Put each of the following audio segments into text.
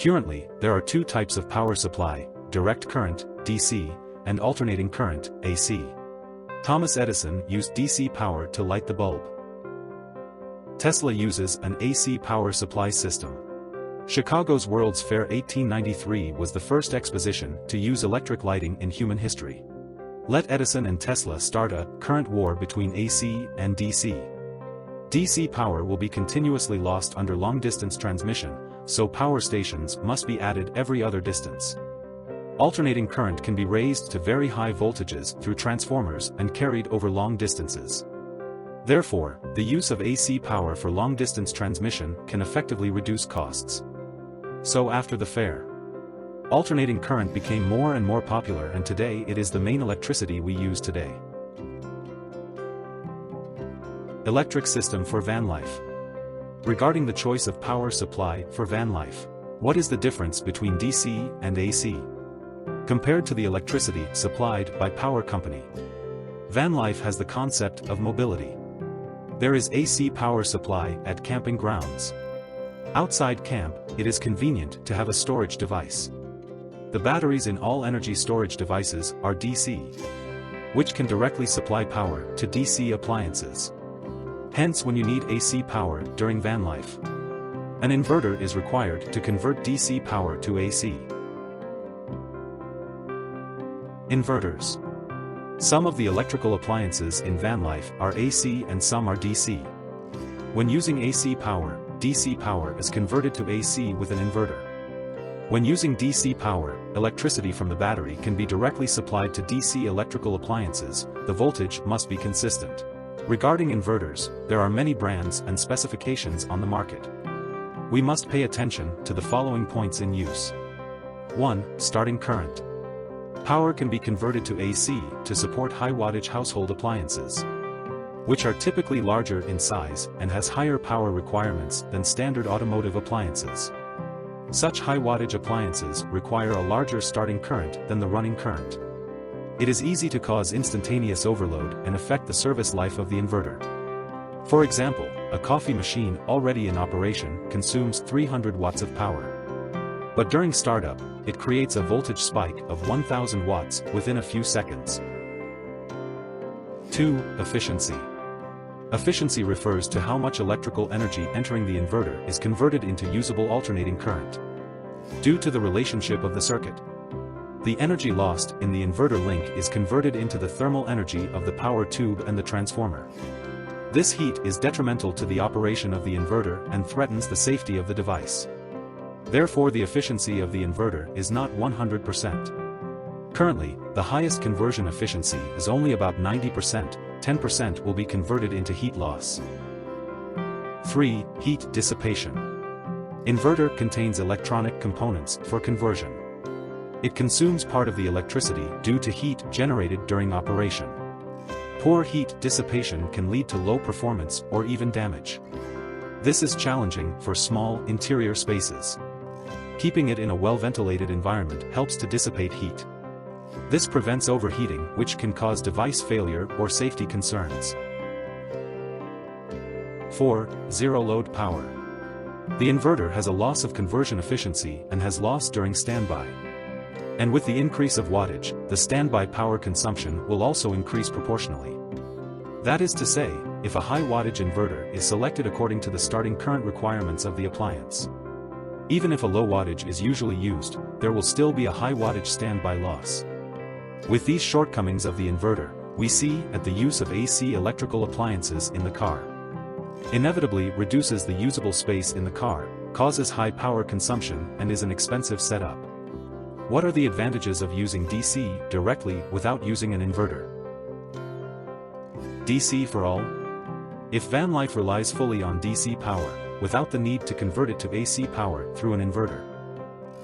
Currently, there are two types of power supply: direct current, DC, and alternating current, AC. Thomas Edison used DC power to light the bulb. Tesla uses an AC power supply system. Chicago's World's Fair 1893 was the first exposition to use electric lighting in human history. Let Edison and Tesla start a current war between AC and DC. DC power will be continuously lost under long-distance transmission, so power stations must be added every other distance. Alternating current can be raised to very high voltages through transformers and carried over long distances. Therefore, the use of AC power for long-distance transmission can effectively reduce costs. So after the fair, alternating current became more and more popular, and today it is the main electricity we use today. Electric system for van life. Regarding the choice of power supply for van life, what is the difference between DC and AC? Compared to the electricity supplied by power company, van life has the concept of mobility. There is AC power supply at camping grounds. Outside camp, it is convenient to have a storage device. The batteries in all energy storage devices are DC, which can directly supply power to DC appliances. Hence, when you need AC power during van life, an inverter is required to convert DC power to AC. Inverters. Some of the electrical appliances in van life are AC and some are DC. When using AC power, DC power is converted to AC with an inverter. When using DC power, electricity from the battery can be directly supplied to DC electrical appliances. The voltage must be consistent. Regarding inverters, there are many brands and specifications on the market. We must pay attention to the following points in use. 1. Starting current. Power can be converted to AC to support high-wattage household appliances, which are typically larger in size and has higher power requirements than standard automotive appliances. Such high-wattage appliances require a larger starting current than the running current. It is easy to cause instantaneous overload and affect the service life of the inverter. For example, a coffee machine already in operation consumes 300 watts of power. But during startup, it creates a voltage spike of 1000 watts within a few seconds. 2. Efficiency. Efficiency refers to how much electrical energy entering the inverter is converted into usable alternating current. Due to the relationship of the circuit, the energy lost in the inverter link is converted into the thermal energy of the power tube and the transformer. This heat is detrimental to the operation of the inverter and threatens the safety of the device. Therefore, the efficiency of the inverter is not 100%. Currently, the highest conversion efficiency is only about 90%, 10% will be converted into heat loss. 3. Heat dissipation. Inverter contains electronic components for conversion. It consumes part of the electricity due to heat generated during operation. Poor heat dissipation can lead to low performance or even damage. This is challenging for small interior spaces. Keeping it in a well-ventilated environment helps to dissipate heat. This prevents overheating, which can cause device failure or safety concerns. 4. Zero load power. The inverter has a loss of conversion efficiency and has loss during standby. And with the increase of wattage, the standby power consumption will also increase proportionally. That is to say, if a high wattage inverter is selected according to the starting current requirements of the appliance, even if a low wattage is usually used, there will still be a high wattage standby loss. With these shortcomings of the inverter, we see at the use of AC electrical appliances in the car inevitably reduces the usable space in the car, causes high power consumption, and is an expensive setup. What are the advantages of using DC directly without using an inverter? DC for all? If van life relies fully on DC power, without the need to convert it to AC power through an inverter,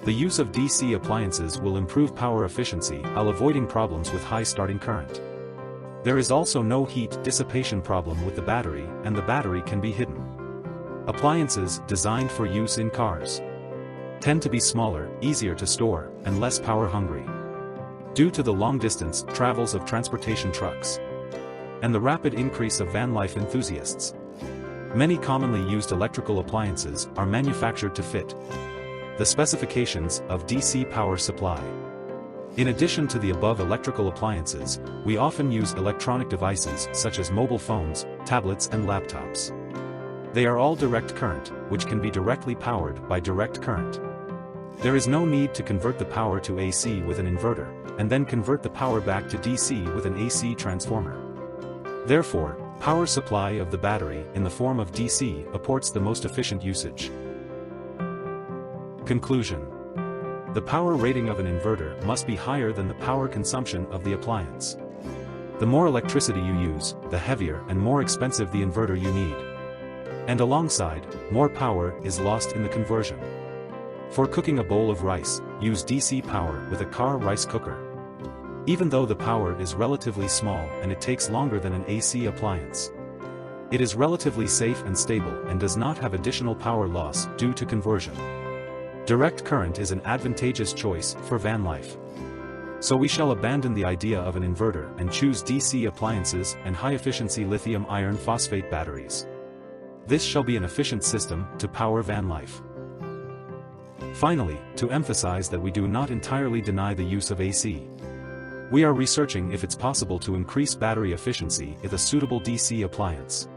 the use of DC appliances will improve power efficiency while avoiding problems with high starting current. There is also no heat dissipation problem with the battery, and the battery can be hidden. Appliances designed for use in cars tend to be smaller, easier to store, and less power hungry. Due to the long distance travels of transportation trucks and the rapid increase of van life enthusiasts, many commonly used electrical appliances are manufactured to fit The specifications of DC power supply. In addition to the above electrical appliances, we often use electronic devices such as mobile phones, tablets and laptops. They are all direct current, which can be directly powered by direct current. There is no need to convert the power to AC with an inverter, and then convert the power back to DC with an AC transformer. Therefore, power supply of the battery in the form of DC supports the most efficient usage. Conclusion. The power rating of an inverter must be higher than the power consumption of the appliance. The more electricity you use, the heavier and more expensive the inverter you need. And alongside, more power is lost in the conversion. For cooking a bowl of rice, use DC power with a car rice cooker. Even though the power is relatively small and it takes longer than an AC appliance, it is relatively safe and stable and does not have additional power loss due to conversion. Direct current is an advantageous choice for van life. So we shall abandon the idea of an inverter and choose DC appliances and high-efficiency lithium iron phosphate batteries. This shall be an efficient system to power van life. Finally, to emphasize that we do not entirely deny the use of AC. We are researching if it's possible to increase battery efficiency with a suitable DC appliance.